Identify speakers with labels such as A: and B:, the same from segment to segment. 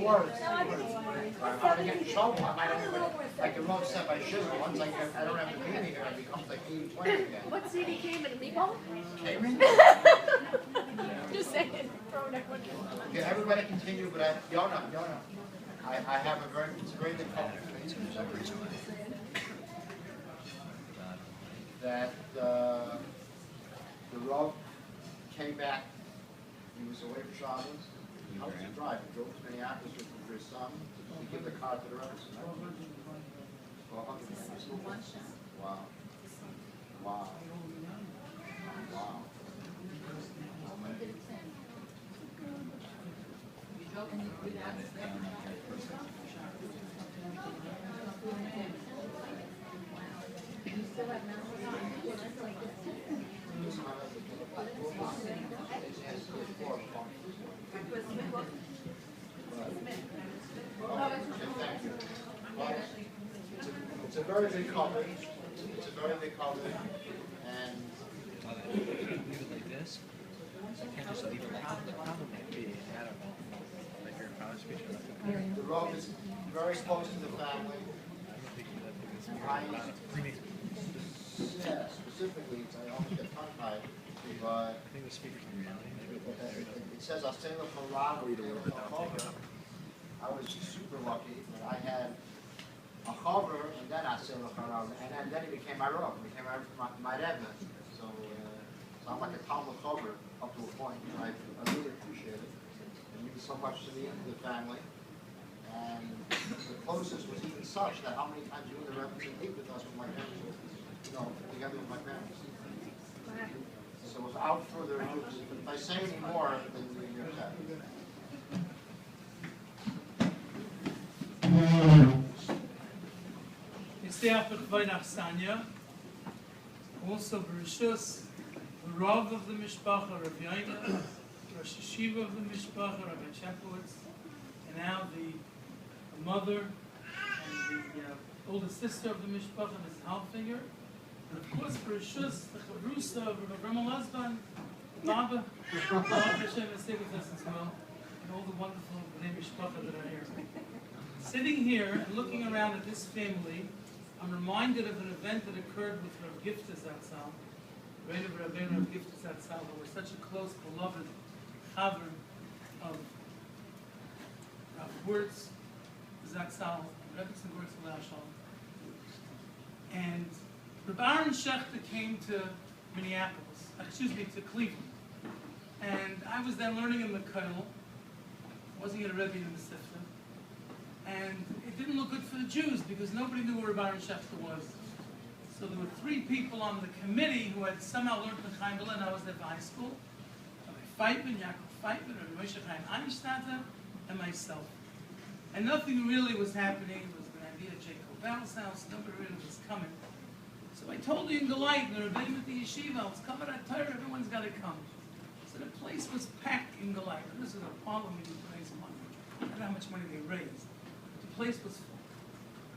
A: door. I'm gonna get in trouble. I might have like the wrong set by sugar. Once I don't have the baby here, it becomes like 80-20 again.
B: What CD came in? Lebo?
A: Cayman?
B: Just saying.
A: Okay, everybody continue, but Yona. I have it's a very good couple. That the Rav came back. He was away for Shabbos. How did he drive? He drove to Minneapolis for his son. He gave the car to the Rebbe. Wow. Wow. Wow. It's a very big couple. It's a very big couple, and
C: leave it like this. I can't just leave it like that. The problem might be, I don't know, like your power speech or nothing.
A: the Rav is very close to the family. Yeah, specifically, I almost get tongue-tied, but
C: I think the speaker's in reality.
A: it says Asela Farad. I was super lucky that I had a chaver and then Asela Farad, and then he became my Rav, became my Rebbe. So I'm like a Talmud chaver up to a point. I really appreciate it. It means so much to me and to the family. And the closest was even such that how many times you and the Rebbe would eat with us with my parents, together with my parents. So without further ado, if I say any more, then you're upset.
D: Yisayach b'chvay Sanya, also Bereshus, the Rav of the Mishpacha, Rav Yaina, Rosh Yeshiva of the Mishpacha, Rabbi Chepowitz, and now the mother and the older sister of the Mishpacha, Mrs. Halfinger, and of course Bereshus, the Chavrusa of Rabbi Rama Lasban, Baba, Hashem is stay with us as well, and all the wonderful Bnei Mishpacha that are here. Sitting here and looking around at this family, I'm reminded of an event that occurred with Rav Gifta Zatzal, Reina Rabbeinu Rav Gifta Zatzal, who was such a close, beloved chaver of Rav Wurtz Zatzal, Rebbetzin Wurtz Lashal. And Rav Aaron Shechter came to to Cleveland. And I was then learning in the Kollel, wasn't yet a Rebbe in the Sifta. And it didn't look good for the Jews because nobody knew where Rav Aaron Shechter was. So there were 3 people on the committee who had somehow learned the Chaim Villa, and I was there for high school. Rabbi Feitman, Yaakov Feitman, Rabbi Moshe Chaim Einstadter, and myself. And nothing really was happening. It was an idea at Jacob Bell's house. Nobody really was coming. So I told the Ingalite, the Rebbeim at the yeshiva, it's coming at Torah, everyone's got to come. So the place was packed in Galite. This is a parliament to raise money. I don't know how much money they raised. But the place was full.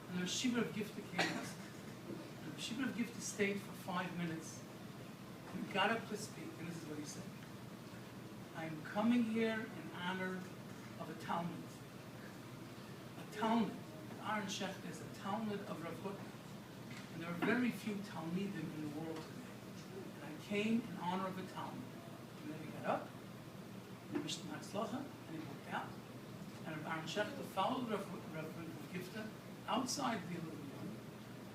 D: And the Yeshiva of Gifta came out. The Yeshiva of Gifta stayed for 5 minutes. He got up to speak, and this is what he said. I'm coming here in honor of a Talmud. A Talmud. Aaron Shechter is a Talmud of Rav Hutner. And there are very few Talmidim in the world today. And I came in honor of a Talmud. And then he got up, and wished him Hatzlacha, and he walked out. And Aaron Shechter followed Rav Gifta outside the living room,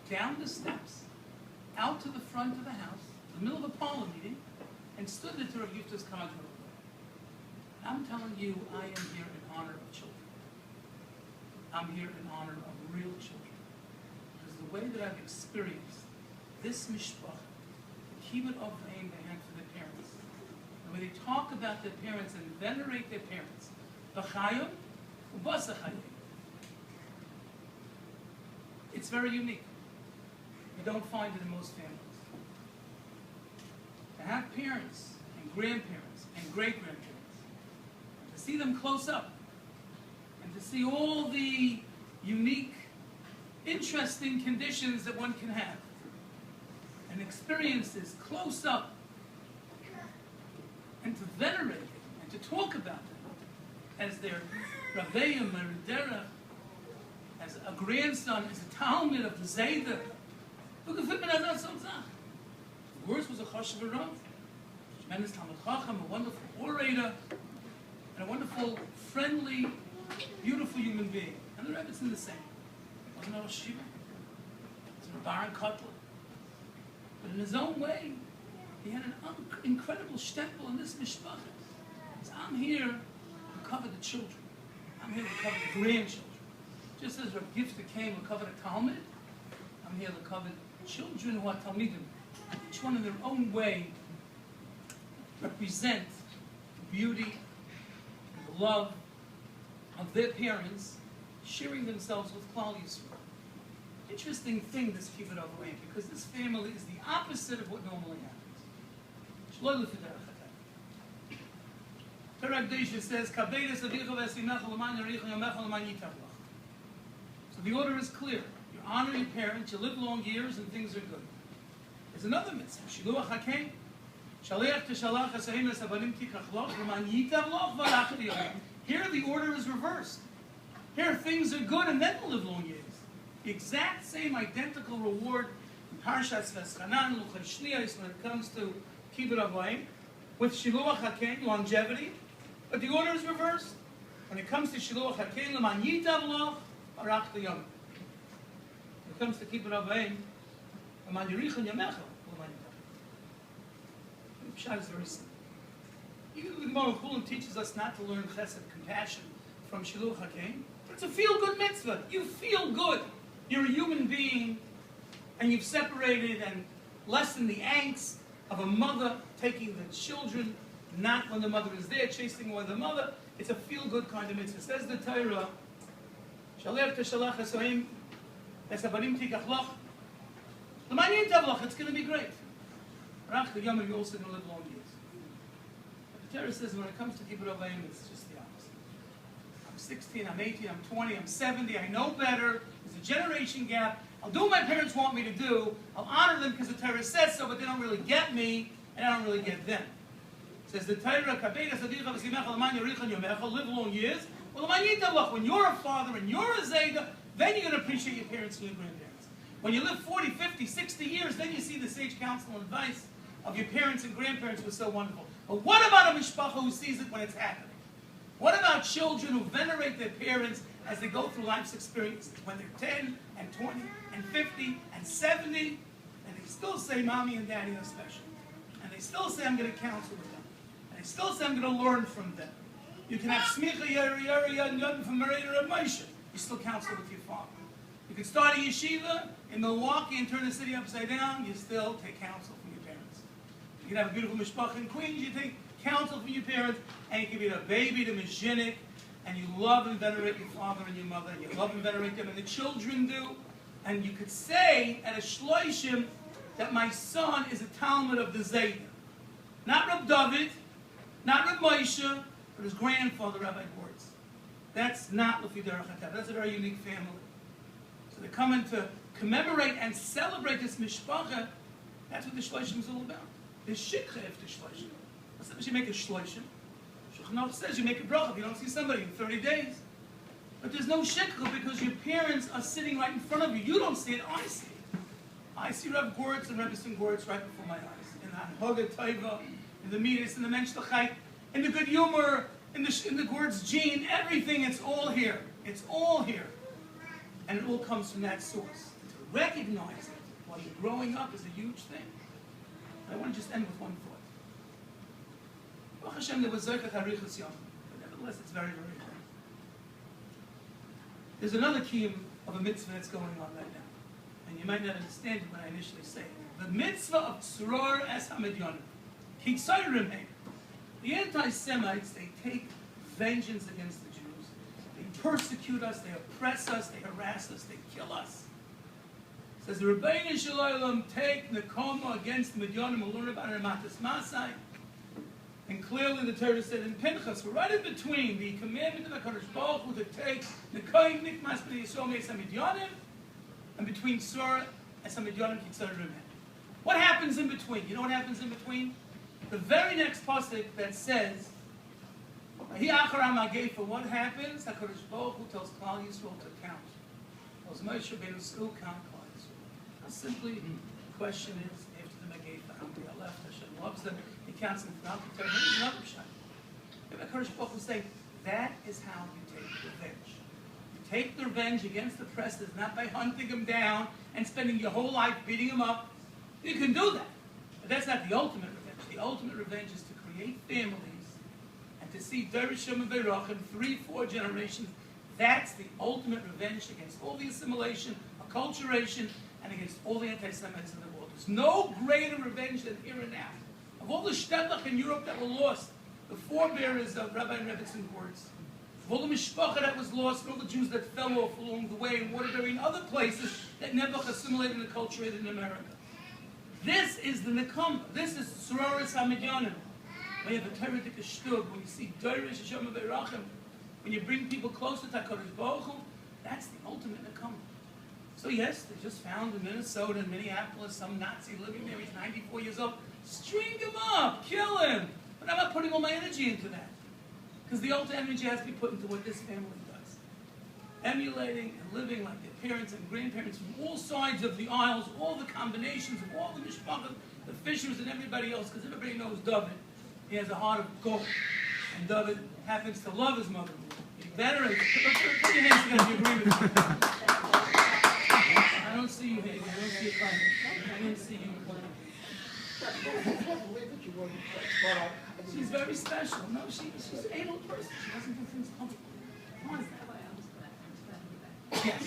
D: down the steps, out to the front of the house, in the middle of a parlor meeting, and stood there to Rav Gifta's coming to I'm telling you, I am here in honor of children. I'm here in honor of real children. Because the way that I've experienced this mishpach, the kibbut of aim they had for their parents, and when they talk about their parents and venerate their parents, b'chayim u'basachayim, it's very unique. You don't find it in most families. To have parents and grandparents and great-grandparents, to see them close up, and to see all the unique, interesting conditions that one can have, and experience this close up, and to venerate it, and to talk about them, as their Rabbeim, Meridera, as a grandson, as a Talmud of the Zayda. Look at Fitman Azaz Salzach. The worst was a Choshev Rav, tremendous Talmud Chacham, a wonderful orator, and a wonderful, friendly, beautiful human being. And the Rebbetzin the same. Wasn't a Rosh Yeshiva. Was a Baron Kotler. But in his own way, he had an incredible shtempel in this mishpacha. So I'm here to cover the children. I'm here to cover the grandchildren. Just as Rav Gifter came to cover the Talmud, I'm here to cover children who are Talmidim. Each one in their own way represent the beauty and the love of their parents sharing themselves with Klal Yisrael. Interesting thing, this Kibbutz Avayim, because this family is the opposite of what normally happens. Shloi l'fidei hachatayim. Torah Kedusha says, "Kabedes avicha v'esimecha l'man yaricha yamecha l'man yitav lach." So the order is clear. You honor your parents, you live long years, and things are good. There's another mitzvah, Shiluach HaKein. Shaliach teshalach hasaim esabanim tikach lach l'man yitav lach v'alach liyom. Here the order is reversed. Here things are good, and then we'll live long years. The exact same identical reward in Parshas Veschanan, Luchei Shniyos, when it comes to Kibbutz Avayim, with Shiluach HaKein, longevity, but the order is reversed. When it comes to Shiluach HaKein, L'man Yitav Lach, Arach L'Yom. When it comes to Kibbutz Avayim, L'man Yerichon Yamecha, L'man Yitav. The Pshat is very simple. Even the Gemara Chulin teaches us not to learn chesed, compassion, from Shiluach HaKein, but it's a feel-good mitzvah. You feel good. You're a human being, and you've separated and lessened the angst of a mother taking the children, not when the mother is there, chasing away the mother. It's a feel-good kind of mitzvah. Says the Torah, Shalech teshalach hasoim, esabarim tikach lach, l'man yitav lach, it's going to be great. Rach l'yom, you're also going to live long years. But the Torah says when it comes to Kibbutz Avayim, it's just the opposite. I'm 16, I'm 18, I'm 20, I'm 70, I know better. There's a generation gap. I'll do what my parents want me to do. I'll honor them because the Torah says so, but they don't really get me, and I don't really get them. It says the Torah, live long years. Well, when you're a father and you're a Zayda, then you're going to appreciate your parents and your grandparents. When you live 40, 50, 60 years, then you see the sage counsel and advice of your parents and grandparents was so wonderful. But what about a mishpacha who sees it when it's happening? What about children who venerate their parents as they go through life's experiences, when they're 10 and 20 and 50 and 70, and they still say, Mommy and Daddy are special. And they still say, I'm going to counsel with them. And they still say, I'm going to learn from them. You can have Smicha, Yeri, and Yodin from Mereda and Moshe. You still counsel with your father. You can start a yeshiva in Milwaukee and turn the city upside down. You still take counsel from your parents. You can have a beautiful mishpacha in Queens. You take counsel from your parents. And you can be the baby, the mezhinik, and you love and venerate your father and your mother, and you love and venerate them, and the children do. And you could say at a shloishim that my son is a Talmud of the Zayda. Not Reb David, not Reb Moshe, but his grandfather, Rabbi Gortz. That's not Lefi Derech HaTav. That's a very unique family. So they're coming to commemorate and celebrate this mishpacha. That's what the shloishim is all about. There's shikha after shloishim. What's that? You make a shloishim. Shulchan says you make a bracha if you don't see somebody in 30 days. But there's no shikha because your parents are sitting right in front of you. You don't see it, I see it. I see Rav Gortz and Rebbe Gortz right before my eyes. In the Hoga Taiva, in the Midas, in the Mensch L'chai, in the good humor, in the Gortz gene, everything, it's all here. It's all here. And it all comes from that source. To recognize it while you're growing up is a huge thing. I want to just end with one thought. Baruch Hashem, there was Zerkat Harichas Yom, but nevertheless, it's very, very hard. There's another kiyum of a mitzvah that's going on right now, and you might not understand it when I initially say it. The mitzvah of Tzoror Es HaMidyanim. Kitzayrim Heim. The anti-Semites, they take vengeance against the Jews. They persecute us, they oppress us, they harass us, they kill us. It says the Rebbeinu Shalom take Nekoma against the Midyanim. We'll learn about it in Matas Masai. And clearly the Torah said in Pinchas, we're right in between the commandment of HaKadosh Baruch Hu to take Nekoim Nikmas B'nei Yisrael Es HaMidyanim and between Tzoror Es HaMidyanim Kitzayrim Heim. What happens in between? You know what happens in between? The very next pasuk that says For what happens, HaKadosh Baruch Hu tells Klal Yisrael to count. Tells Moshe Rabbeinu still count Klal Yisrael. Now simply, the question is, after the Megillah, how many are left? Hashem loves them. He counts them throughout the Torah. Here's another shot. HaKadosh Baruch Hu say, that is how you take revenge. You take the revenge against the oppressors, not by hunting them down and spending your whole life beating them up. You can do that. But that's not the ultimate revenge. The ultimate revenge is to create families and to see Dereshim and Beirachim, 3-4 generations. That's the ultimate revenge against all the assimilation, acculturation, and against all the anti-Semitism in the world. There's no greater revenge than here and now. Of all the shtetlich in Europe that were lost, the forebearers of Rabbi Rebbitzin words, of all the mishpacha that was lost, all the Jews that fell off along the way in Waterbury and other places that never assimilated and acculturated in America. This is the Nekam. This is Sororis HaMidyanim. When you have a Torah Shtug, when you see Dorish Hashem Beirachim, when you bring people closer to HaKadosh Baruch Hu, that's the ultimate Nekam. So yes, they just found in Minnesota and Minneapolis some Nazi living there. He's 94 years old. String him up, kill him. But I'm not putting all my energy into that. Because the ultimate energy has to be put into what this family does. Emulating and living like their parents and grandparents from all sides of the aisles, all the combinations of all the mishpachas, the Fishers and everybody else, because everybody knows David. He has a heart of gold. And David happens to love his mother. He venerates. Put your hands together if you agree with me. I don't see you, baby. I don't see you crying. I didn't see you crying. She's very special. No, she's an able person. She doesn't do things comfortable. Why is that? Yes.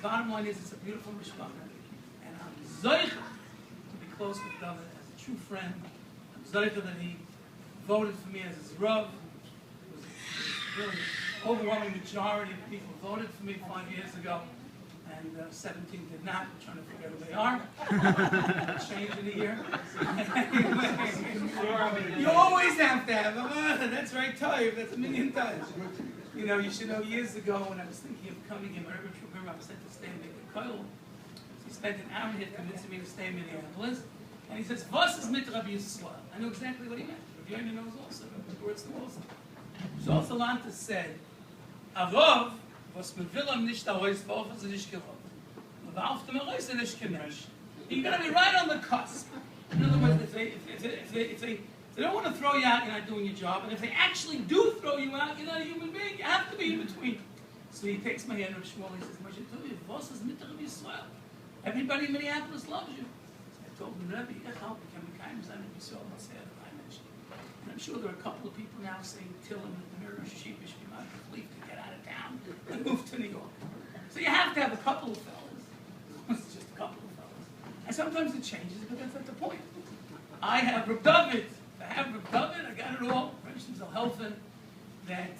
D: Bottom line is, it's a beautiful mishpacha. And I'm zeicha to be close with David as a true friend. I'm zeicha that he voted for me as his Rav. It was really overwhelming majority of people voted for me 5 years ago. And 17 did not. We're trying to figure out who they are. Change in a year. You always have to have them. That's right, Tayyip. That's 1,000,000 times. You know, you should know years ago when I was thinking of coming in, I was sent to stay in Koil. He spent an hour here convincing me to stay in Minneapolis. And he says, "Was is mit Rabbi Yisrael?" I know exactly what he meant. Rabbi Yoina knows also. Zolzalanta said, "A Rav, was man will am nicht heraus, warum ist nicht gerov? Aber auf dem heraus nicht kemesh." You're going to be right on the cusp. In other words, if they don't want to throw you out, you're not doing your job. And if they actually do throw you out, you're not a human being. You have to be in between. So he takes my hand, Rav Shmuel, he says, "Moshe, tell me, was is mit Rabbi Yisrael? Everybody in Minneapolis loves you." I told him, "Rabbi, you help me, can we kind of Rabbi Yisrael?" And I'm sure there are a couple of people now saying Tillim and the Mirror Sheshiva should be out of leave to get out of town and move to New York. So you have to have a couple of fellas. It's just a couple of fellas. And sometimes it changes, but that's not the point. I have Reb David. If I have Reb David, I got it all. Rishon Zalhelfen, that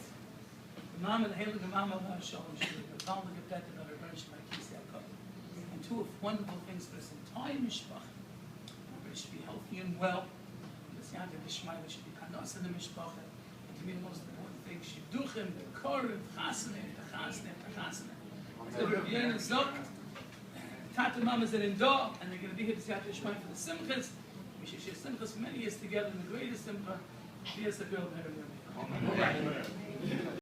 D: the Mama, the Heilige Mama of Hashem, the Talmud of that, and Rishon Makisi Yaakov. And two wonderful things for this entire mishpach. Everybody should be healthy and well. The Yad should be panos in the mishpach. And to me, the most important thing, Shidduchim, the Korim, Chasanim, the Chasanim. So Rabbi Yoina Zok, Tata Mamas are in Dor, and they're going to be here to Siyat Yishmael for the Simchas. We should share Simchas for many years together in the greatest Simcha. Here's the girl, Mary.